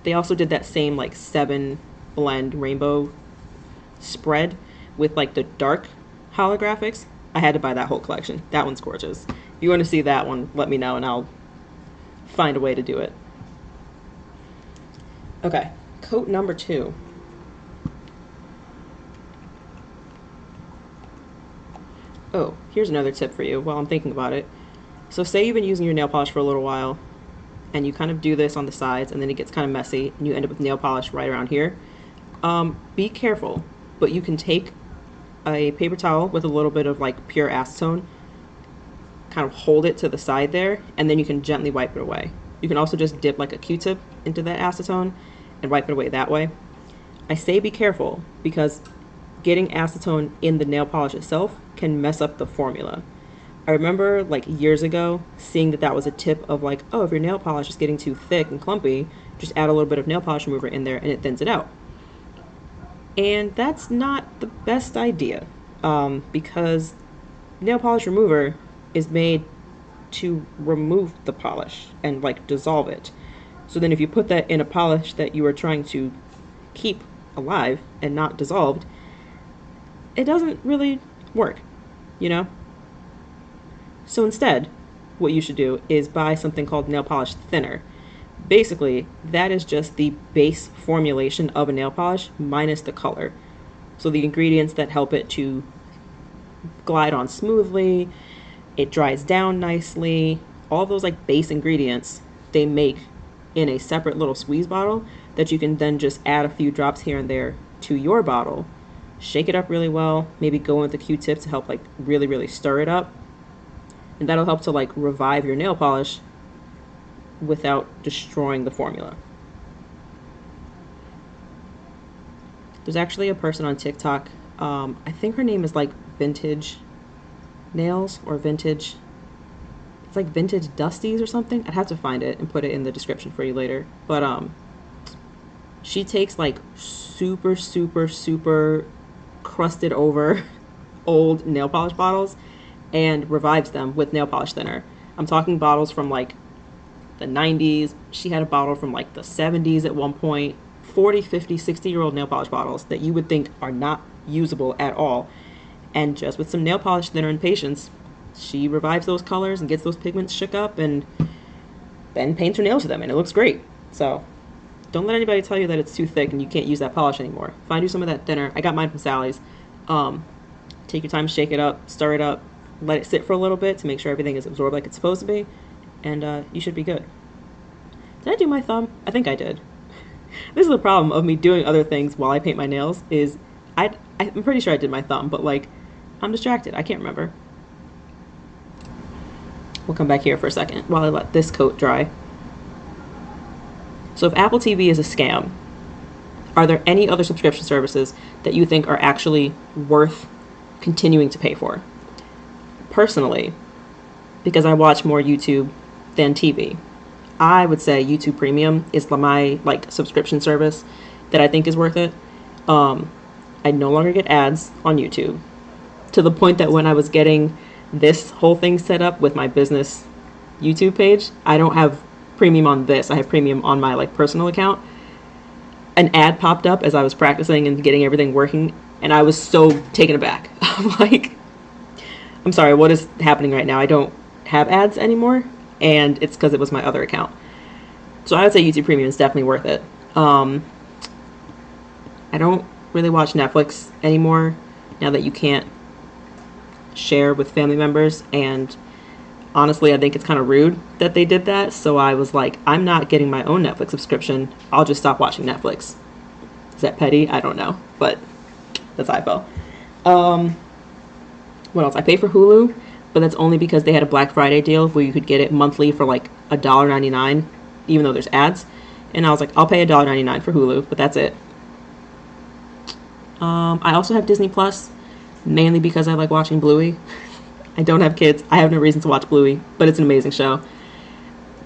Speaker 1: They also did that same like 7 blend rainbow spread with like the dark holographics. I had to buy that whole collection. That one's gorgeous. If you want to see that one, let me know and I'll find a way to do it. Okay, coat number 2. Oh, here's another tip for you while I'm thinking about it. So say you've been using your nail polish for a little while and you kind of do this on the sides and then it gets kind of messy and you end up with nail polish right around here. Be careful, but you can take a paper towel with a little bit of like pure acetone, kind of hold it to the side there, and then you can gently wipe it away. You can also just dip like a Q-tip into that acetone and wipe it away that way. I say be careful because getting acetone in the nail polish itself can mess up the formula. I remember like years ago seeing that was a tip of like, oh, if your nail polish is getting too thick and clumpy, just add a little bit of nail polish remover in there and it thins it out. And that's not the best idea because nail polish remover is made to remove the polish and like dissolve it. So then if you put that in a polish that you are trying to keep alive and not dissolved, it doesn't really work, you know? So instead, what you should do is buy something called nail polish thinner. Basically, that is just the base formulation of a nail polish minus the color. So the ingredients that help it to glide on smoothly, it dries down nicely, all those like base ingredients they make in a separate little squeeze bottle that you can then just add a few drops here and there to your bottle, shake it up really well, maybe go in with a Q-tip to help like really stir it up, and that'll help to like revive your nail polish without destroying the formula. There's actually a person on TikTok, I think her name is like Vintage Nails or Vintage, it's like Vintage Dusties or something. I'd have to find it and put it in the description for you later. But she takes like super crusted over old nail polish bottles and revives them with nail polish thinner. I'm talking bottles from like the 90s. She had a bottle from like the 70s at one point. 40, 50, 60-year-old nail polish bottles that you would think are not usable at all. And just with some nail polish thinner and patience, she revives those colors and gets those pigments shook up and then paints her nails with them, and it looks great. So don't let anybody tell you that it's too thick and you can't use that polish anymore. Find you some of that thinner. I got mine from Sally's. Take your time, shake it up, stir it up, let it sit for a little bit to make sure everything is absorbed like it's supposed to be, and you should be good. Did I do my thumb? I think I did. This is the problem of me doing other things while I paint my nails is I'm pretty sure I did my thumb, but like I'm distracted. I can't remember. We'll come back here for a second while I let this coat dry. So if Apple TV is a scam, are there any other subscription services that you think are actually worth continuing to pay for? Personally, because I watch more YouTube than TV, I would say YouTube Premium is my like subscription service that I think is worth it. I no longer get ads on YouTube, to the point that when I was getting this whole thing set up with my business YouTube page, I don't have premium on this. I have premium on my like personal account. An ad popped up as I was practicing and getting everything working, and I was so taken aback. I'm like, I'm sorry, what is happening right now? I don't have ads anymore, and it's because it was my other account. So I would say YouTube Premium is definitely worth it. I don't really watch Netflix anymore now that you can't share with family members, and honestly I think it's kind of rude that they did that. So I was like, I'm not getting my own Netflix subscription. I'll just stop watching Netflix. Is that petty? I don't know, but that's how I felt. What else? I pay for Hulu, but that's only because they had a Black Friday deal where you could get it monthly for like $1.99, even though there's ads. And I was like, I'll pay $1.99 for Hulu, but that's it. I also have Disney Plus, mainly because I like watching Bluey. I don't have kids. I have no reason to watch Bluey, but it's an amazing show.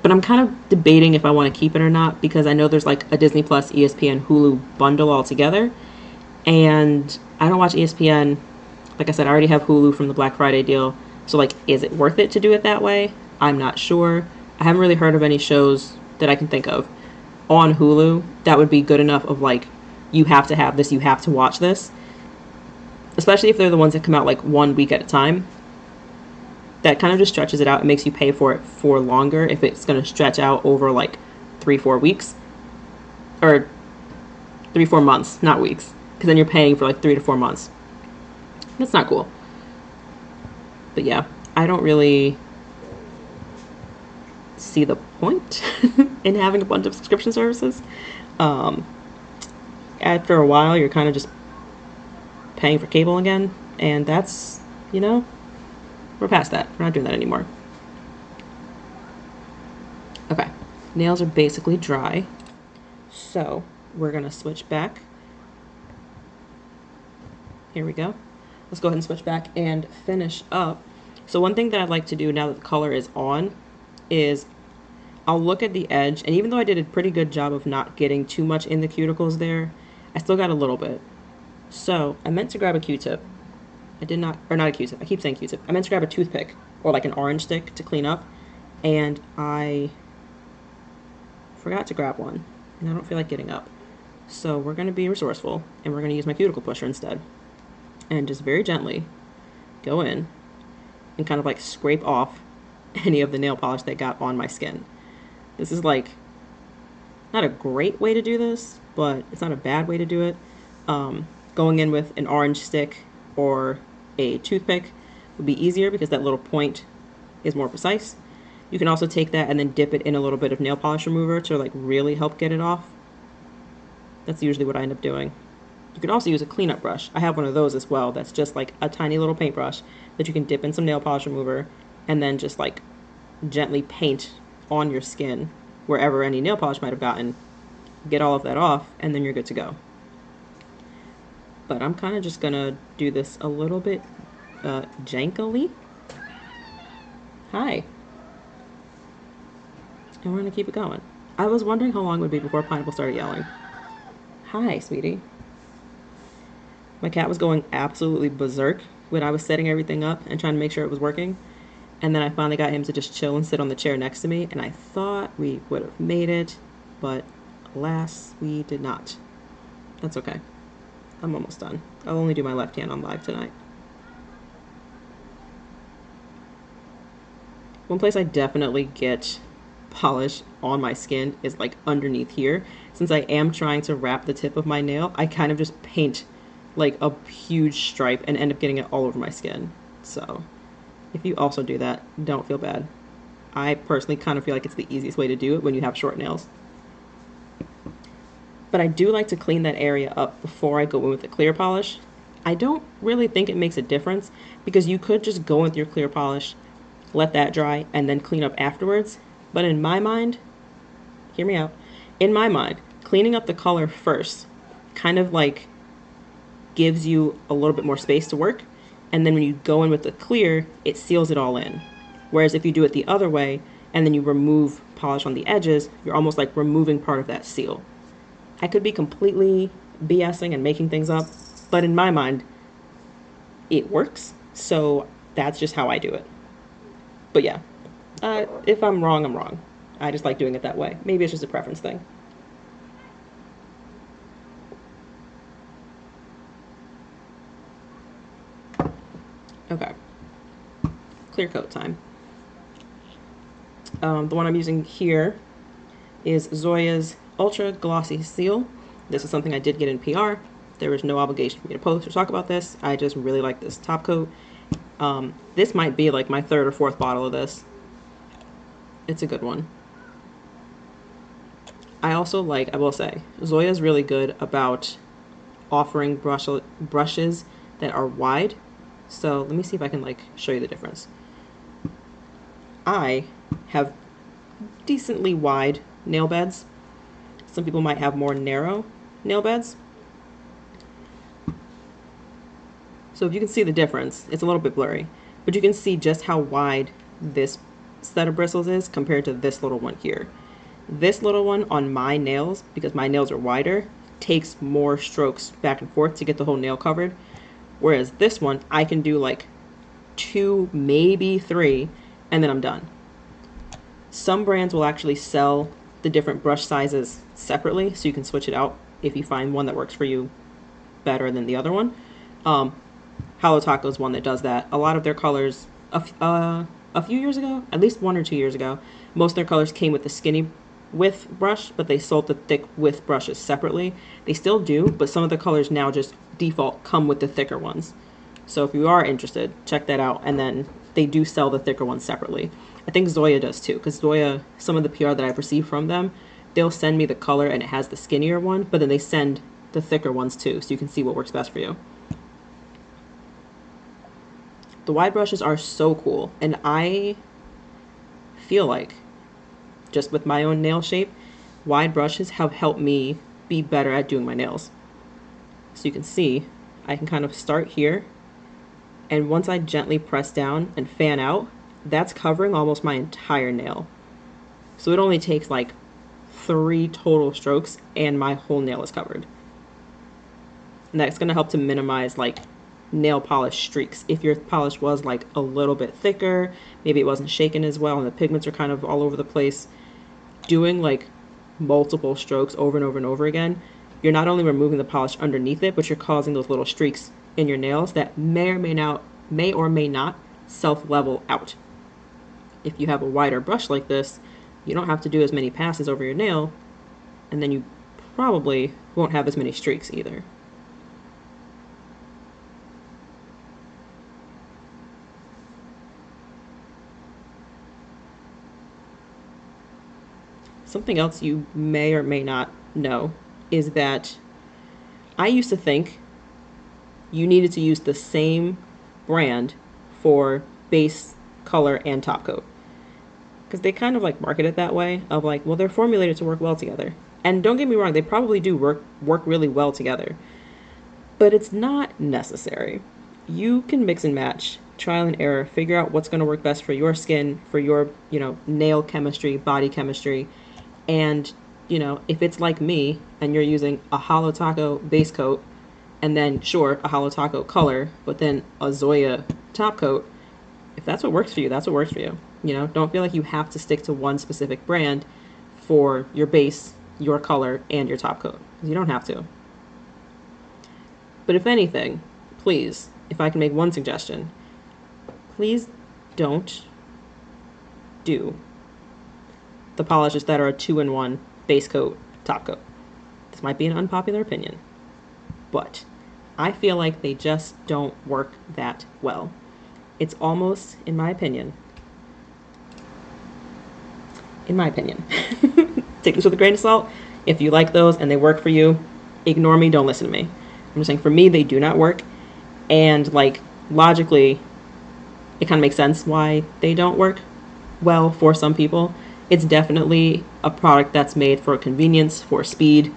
Speaker 1: But I'm kind of debating if I want to keep it or not because I know there's like a Disney Plus, ESPN, Hulu bundle all together. And I don't watch ESPN. Like I said, I already have Hulu from the Black Friday deal. So, like, is it worth it to do it that way? I'm not sure. I haven't really heard of any shows that I can think of on Hulu that would be good enough of like, you have to have this, you have to watch this. Especially if they're the ones that come out like 1 week at a time. That kind of just stretches it out. It makes you pay for it for longer if it's going to stretch out over like 3-4 weeks. Or 3-4 months, not weeks. Because then you're paying for like 3 to 4 months. That's not cool. But yeah, I don't really see the point in having a bunch of subscription services. After a while, you're kind of just paying for cable again. And that's, we're past that. We're not doing that anymore. Okay, nails are basically dry. So we're going to switch back. Here we go. Let's go ahead and switch back and finish up. So one thing that I'd like to do now that the color is on is I'll look at the edge, and even though I did a pretty good job of not getting too much in the cuticles there, I still got a little bit. So I meant to grab a Q-tip. I did not, or not a Q-tip, I keep saying Q-tip. I meant to grab a toothpick or like an orange stick to clean up, and I forgot to grab one, and I don't feel like getting up. So we're going to be resourceful, and we're going to use my cuticle pusher instead. And just very gently go in and kind of like scrape off any of the nail polish that got on my skin. This is like not a great way to do this, but it's not a bad way to do it. Going in with an orange stick or a toothpick would be easier because that little point is more precise. You can also take that and then dip it in a little bit of nail polish remover to like really help get it off. That's usually what I end up doing. You can also use a cleanup brush. I have one of those as well. That's just like a tiny little paintbrush that you can dip in some nail polish remover and then just like gently paint on your skin wherever any nail polish might have gotten. Get all of that off and then you're good to go. But I'm kind of just gonna do this a little bit jankily. Hi. And we're gonna keep it going. I was wondering how long it would be before Pineapple started yelling. Hi, sweetie. My cat was going absolutely berserk when I was setting everything up and trying to make sure it was working. And then I finally got him to just chill and sit on the chair next to me, and I thought we would have made it, but alas, we did not. That's okay. I'm almost done. I'll only do my left hand on live tonight. One place I definitely get polish on my skin is like underneath here. Since I am trying to wrap the tip of my nail, I kind of just paint like a huge stripe and end up getting it all over my skin. So if you also do that, don't feel bad. I personally kind of feel like it's the easiest way to do it when you have short nails. But I do like to clean that area up before I go in with the clear polish. I don't really think it makes a difference because you could just go with your clear polish, let that dry, and then clean up afterwards. But in my mind, hear me out, in my mind, cleaning up the color first kind of like gives you a little bit more space to work, and then when you go in with the clear, it seals it all in. Whereas if you do it the other way and then you remove polish on the edges, you're almost like removing part of that seal. I could be completely BSing and making things up, but in my mind, it works, so that's just how I do it. But yeah, if I'm wrong, I'm wrong. I just like doing it that way. Maybe it's just a preference thing. Okay, clear coat time. The one I'm using here is Zoya's Ultra Glossy Seal. This is something I did get in PR. There is no obligation for me to post or talk about this. I just really like this top coat. This might be like my third or fourth bottle of this. It's a good one. I also like, I will say, Zoya's really good about offering brushes that are wide. So let me see if I can like show you the difference. I have decently wide nail beds, Some people might have more narrow nail beds. So if you can see the difference, it's a little bit blurry, but you can see just how wide this set of bristles is compared to this little one here. This little one on my nails, because my nails are wider, takes more strokes back and forth to get the whole nail covered. Whereas this one, I can do like 2, maybe 3, and then I'm done. Some brands will actually sell the different brush sizes separately, so you can switch it out if you find one that works for you better than the other one. Halo Taco is one that does that. A lot of their colors, a few years ago, at least 1 or 2 years ago, most of their colors came with the skinny width brush, but they sold the thick width brushes separately. They still do, but some of the colors now just default come with the thicker ones. So if you are interested, check that out. And then they do sell the thicker ones separately. I think Zoya does too, because Zoya, some of the PR that I've received from them, they'll send me the color and it has the skinnier one, but then they send the thicker ones too, so you can see what works best for you. The wide brushes are so cool, and I feel like, just with my own nail shape, wide brushes have helped me be better at doing my nails. So you can see, I can kind of start here, and once I gently press down and fan out, that's covering almost my entire nail. So it only takes like 3 total strokes and my whole nail is covered. And that's going to help to minimize like nail polish streaks. If your polish was like a little bit thicker, maybe it wasn't shaken as well and the pigments are kind of all over the place, doing like multiple strokes over and over and over again, you're not only removing the polish underneath it, but you're causing those little streaks in your nails that may or may not self-level out. If you have a wider brush like this, you don't have to do as many passes over your nail, and then you probably won't have as many streaks either. Something else you may or may not know is that I used to think you needed to use the same brand for base, color, and top coat. Because they kind of like market it that way, of like, well, they're formulated to work well together. And don't get me wrong, they probably do work really well together. But it's not necessary. You can mix and match, trial and error, figure out what's going to work best for your skin, for your, nail chemistry, body chemistry. And, if it's like me and you're using a Halo Taco base coat and then, sure, a Halo Taco color, but then a Zoya top coat, if that's what works for you, that's what works for you. Don't feel like you have to stick to one specific brand for your base, your color, and your top coat. You don't have to. But if anything, please, if I can make one suggestion, please don't do the polishes that are a 2-in-1 base coat, top coat. This might be an unpopular opinion, but I feel like they just don't work that well. It's almost, in my opinion, take this with a grain of salt. If you like those and they work for you, ignore me, don't listen to me. I'm just saying, for me, they do not work. And like logically, it kind of makes sense why they don't work well for some people. It's definitely a product that's made for convenience, for speed.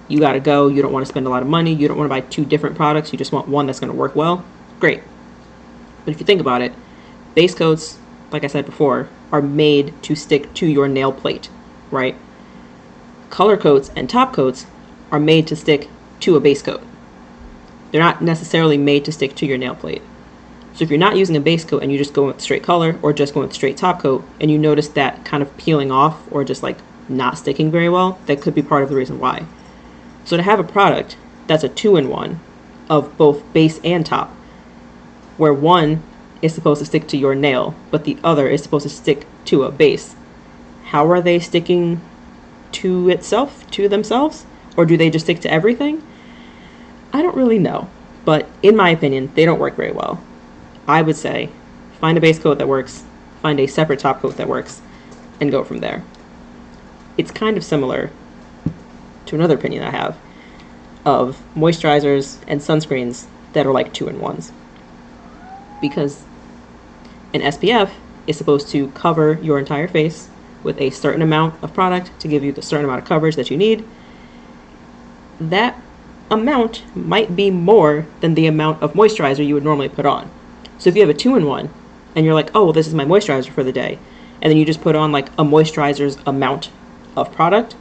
Speaker 1: You gotta go, you don't want to spend a lot of money, you don't want to buy 2 different products, you just want one that's going to work well. Great. But if you think about it, base coats, like I said before, are made to stick to your nail plate, right? Color coats and top coats are made to stick to a base coat. They're not necessarily made to stick to your nail plate. So if you're not using a base coat and you just go with straight color or just going with straight top coat and you notice that kind of peeling off or just like not sticking very well, that could be part of the reason why. So to have a product that's a 2-in-1 of both base and top, where one is supposed to stick to your nail, but the other is supposed to stick to a base, how are they sticking to themselves? Or do they just stick to everything? I don't really know, but in my opinion, they don't work very well. I would say find a base coat that works, find a separate top coat that works, and go from there. It's kind of similar to another opinion I have of moisturizers and sunscreens that are like 2-in-1s. Because an SPF is supposed to cover your entire face with a certain amount of product to give you the certain amount of coverage that you need. that amount might be more than the amount of moisturizer you would normally put on. So if you have a 2-in-1 and you're like, oh, well, this is my moisturizer for the day, and then you just put on like a moisturizer's amount of product,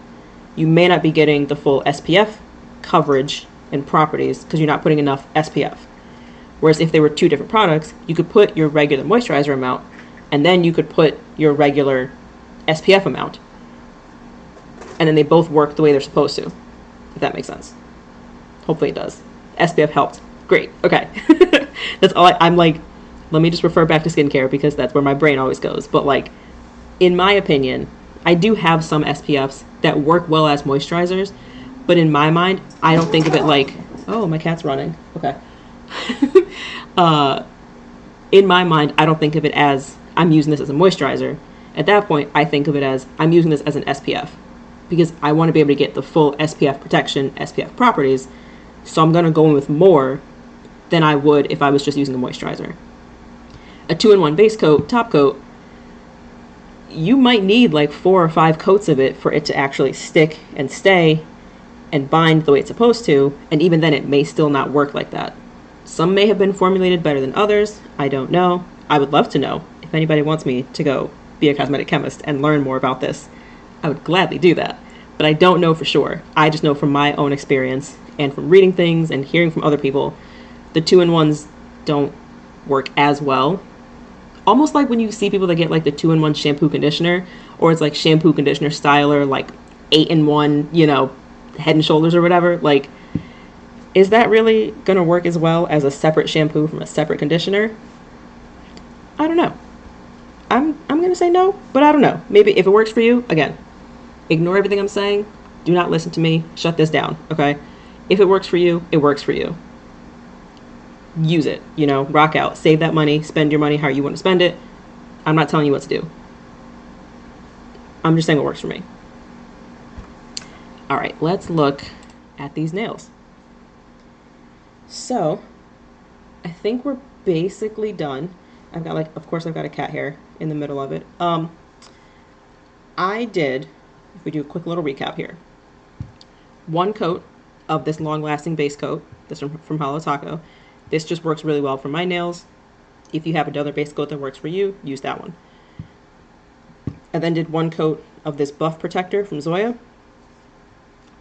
Speaker 1: you may not be getting the full SPF coverage and properties because you're not putting enough SPF. Whereas if they were two different products, you could put your regular moisturizer amount and then you could put your regular SPF amount. And then they both work the way they're supposed to, if that makes sense. Hopefully it does. SPF helped. Great. Okay. That's all I'm like, let me just refer back to skincare because that's where my brain always goes. But like, in my opinion, I do have some SPFs that work well as moisturizers, but in my mind, I don't think of it like, oh, my cat's running. Okay. In my mind, I don't think of it as I'm using this as a moisturizer. At that point, I think of it as I'm using this as an SPF because I want to be able to get the full SPF protection, SPF properties. So I'm going to go in with more than I would if I was just using a moisturizer. A 2-in-1 base coat, top coat, you might need like 4 or 5 coats of it for it to actually stick and stay and bind the way it's supposed to. And even then, it may still not work like that. Some may have been formulated better than others. I don't know. I would love to know. If anybody wants me to go be a cosmetic chemist and learn more about this, I would gladly do that. But I don't know for sure. I just know from my own experience and from reading things and hearing from other people, the 2-in-1s don't work as well. Almost like when you see people that get like the 2-in-1 shampoo conditioner, or it's like shampoo conditioner styler, like 8-in-1, you know, Head and Shoulders or whatever. Like, is that really going to work as well as a separate shampoo from a separate conditioner? I don't know. I'm going to say no, but I don't know. Maybe if it works for you, again, ignore everything I'm saying. Do not listen to me. Shut this down, okay? If it works for you, it works for you. Use it, you know, rock out. Save that money. Spend your money how you want to spend it. I'm not telling you what to do. I'm just saying what works for me. All right, let's look at these nails. So, I think we're basically done. I've got like, of course I've got a cat hair in the middle of it. I did, if we do a quick little recap here, 1 coat of this long-lasting base coat, this from Holo Taco. This just works really well for my nails. If you have another base coat that works for you, use that one. I then did 1 coat of this buff protector from Zoya.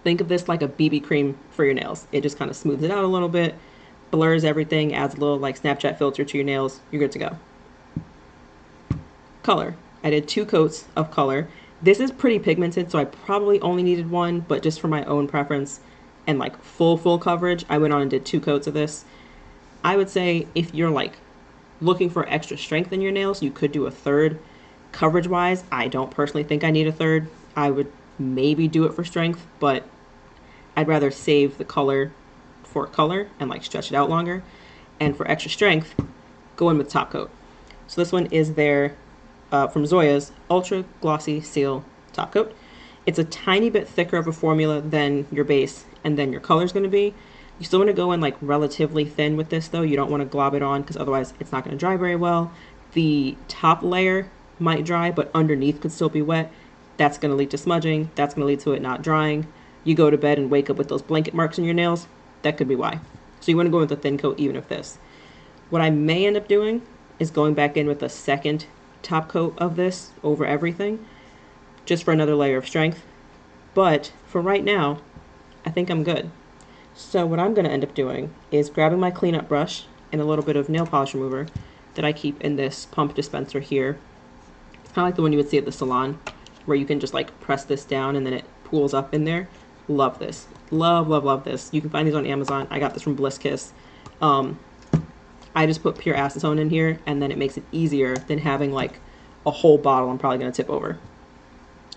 Speaker 1: Think of this like a BB cream for your nails. It just kind of smooths it out a little bit, blurs everything, adds a little like Snapchat filter to your nails. You're good to go. Color. I did 2 coats of color. This is pretty pigmented, so I probably only needed 1, but just for my own preference and like full coverage, I went on and did 2 coats of this. I would say if you're like looking for extra strength in your nails, you could do a 3rd. Coverage wise, I don't personally think I need a 3rd. I would maybe do it for strength, but I'd rather save the color for color and like stretch it out longer. And for extra strength, go in with top coat. So this one is their from Zoya's Ultra Glossy Seal Top Coat. It's a tiny bit thicker of a formula than your base and then your color is going to be. You still want to go in like relatively thin with this though. You don't want to glob it on because otherwise it's not going to dry very well. The top layer might dry, but underneath could still be wet. That's going to lead to smudging. That's going to lead to it not drying. You go to bed and wake up with those blanket marks in your nails. That could be why. So you want to go with a thin coat even if this. What I may end up doing is going back in with a 2nd top coat of this over everything, just for another layer of strength. But for right now, I think I'm good. So what I'm going to end up doing is grabbing my cleanup brush and a little bit of nail polish remover that I keep in this pump dispenser here. It's kind of like the one you would see at the salon, where you can just like press this down and then it pools up in there. Love this. Love this. You can find these on Amazon. I got this from Bliss Kiss. I just put pure acetone in here, and then it makes it easier than having like a whole bottle I'm probably going to tip over.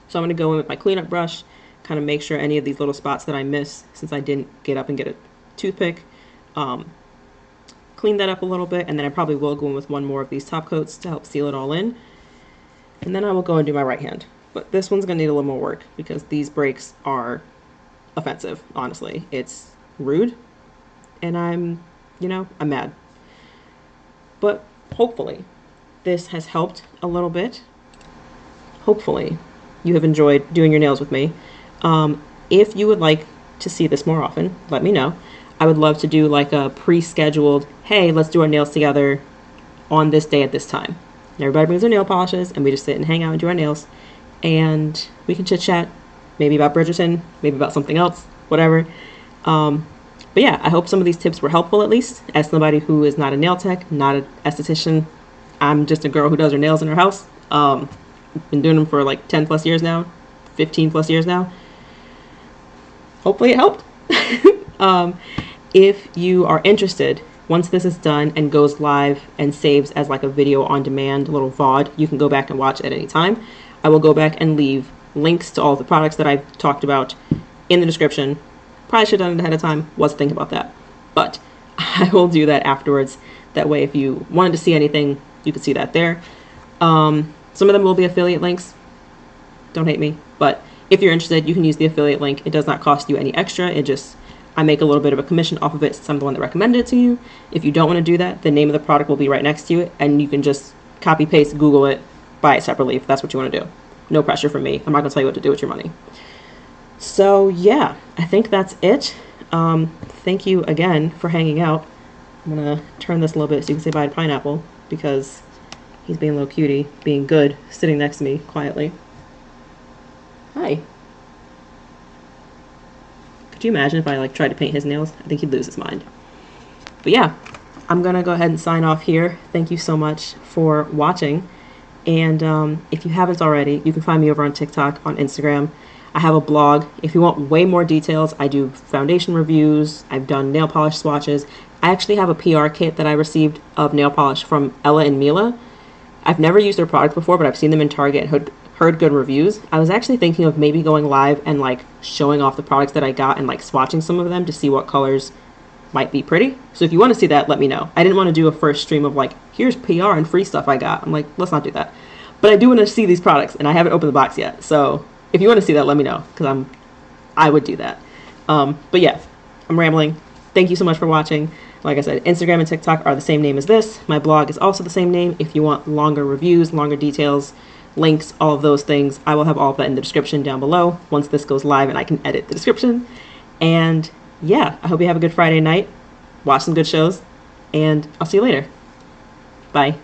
Speaker 1: So I'm going to go in with my cleanup brush, kind of make sure any of these little spots that I missed, since I didn't get up and get a toothpick, clean that up a little bit, and then I probably will go in with 1 more of these top coats to help seal it all in. And then I will go and do my right hand. But this one's going to need a little more work because these breaks are offensive, honestly. It's rude, and I'm mad. But hopefully this has helped a little bit. Hopefully you have enjoyed doing your nails with me. If you would like to see this more often, let me know. I would love to do like a pre-scheduled, hey, let's do our nails together on this day at this time. And everybody brings their nail polishes and we just sit and hang out and do our nails. And we can chit chat, maybe about Bridgerton, maybe about something else, whatever. But yeah, I hope some of these tips were helpful, at least as somebody who is not a nail tech, not an esthetician. I'm just a girl who does her nails in her house. Been doing them for like 10 plus years now, 15 plus years now. Hopefully it helped. If you are interested, once this is done and goes live and saves as like a video on demand, a little VOD, you can go back and watch at any time. I will go back and leave links to all the products that I've talked about in the description. Probably should have done it ahead of time, wasn't thinking about that. But I will do that afterwards. That way if you wanted to see anything, you can see that there. Some of them will be affiliate links. Don't hate me. But if you're interested, you can use the affiliate link. It does not cost you any extra. I make a little bit of a commission off of it since I'm the one that recommended it to you. If you don't want to do that, the name of the product will be right next to it, and you can just copy, paste, Google it, buy it separately if that's what you want to do. No pressure from me. I'm not going to tell you what to do with your money. So yeah, I think that's it. Thank you again for hanging out. I'm going to turn this a little bit so you can say bye to Pineapple, because he's being a little cutie, being good, sitting next to me quietly. Hi. Could you imagine if I like tried to paint his nails? I think he'd lose his mind. But yeah, I'm gonna go ahead and sign off here. Thank you so much for watching. And if you haven't already, you can find me over on TikTok, on Instagram. I have a blog. If you want way more details, I do foundation reviews. I've done nail polish swatches. I actually have a PR kit that I received of nail polish from Ella and Mila. I've never used their product before, but I've seen them in Target and heard good reviews. I was actually thinking of maybe going live and like showing off the products that I got and like swatching some of them to see what colors might be pretty. So if you want to see that, let me know. I didn't want to do a first stream of like, here's PR and free stuff I got. I'm like, let's not do that. But I do want to see these products, and I haven't opened the box yet. So if you want to see that, let me know, because I would do that. But yeah, I'm rambling. Thank you so much for watching. Like I said, Instagram and TikTok are the same name as this. My blog is also the same name. If you want longer reviews, longer details, links, all of those things, I will have all of that in the description down below once this goes live and I can edit the description. And yeah, I hope you have a good Friday night. Watch some good shows, and I'll see you later. Bye.